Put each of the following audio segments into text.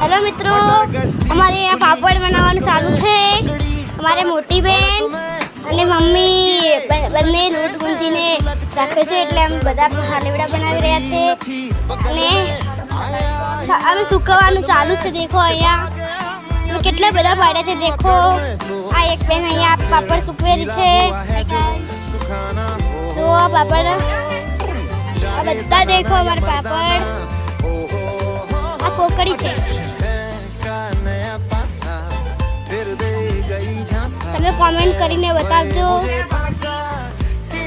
Hello मित्रों, हमारे यहाँ पापड़ बनावવાનું ચાલુ છે। અમારે મોટી બેન અને મમ્મી બંને લોટ ગુંથીને રાખે છે, એટલે અમે બધા હાલેવડા બનાવી રહ્યા છે અને અમે સુકવવાનું ચાલુ છે। દેખો અહીંયા કેટલા બધા પાડ્યા છે। દેખો આ એક બેન અહીંયા પાપડ સુકવેલી છે। તો આ પાપડ આ બધા દેખો અમારા પાપડ આ કોકડી છે। તમે કોમેન્ટ કરીને બતાવજો।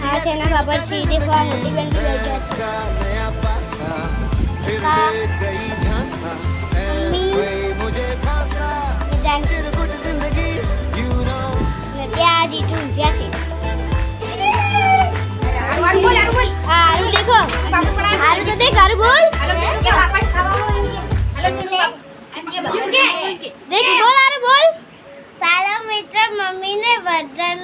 હા છે ના પાપડ થી દેખો આ મોટી બેન બી લઈ ગયા છે। ત્યાં જીતું ગયા છે। आलू देखो, आलू तो देख, आलू बोल। देख बोल, आलू बोल। साला मित्र मम्मी ने वर्धन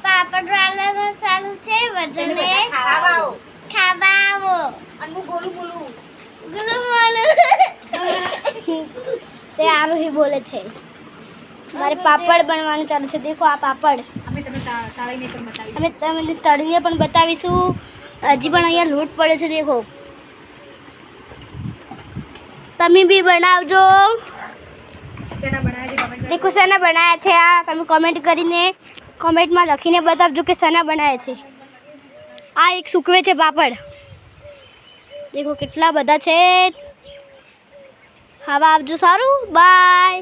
पापड़ वाला चालू છે વર્ધને ખાવાવો અનુ બોલું તે આરું ही બોલે છે। મારે પાપડ બનવાનું ચાલુ છે। દેખો આ પાપડ અમે તમને તળીને પણ બતાવીશું। હજી પણ અહીંયા લોટ પડ્યો છે। દેખો તમે બી બનાવજો। देखो सना बनाया છે આ તમે કમેન્ટ કરીને કમેન્ટમાં લખીને બતાવજો કે સના બનાયા છે। આ એક સુકવે છે પાપડ। દેખો કેટલા બધા છે। ખાવા આવજો। સારું, બાય।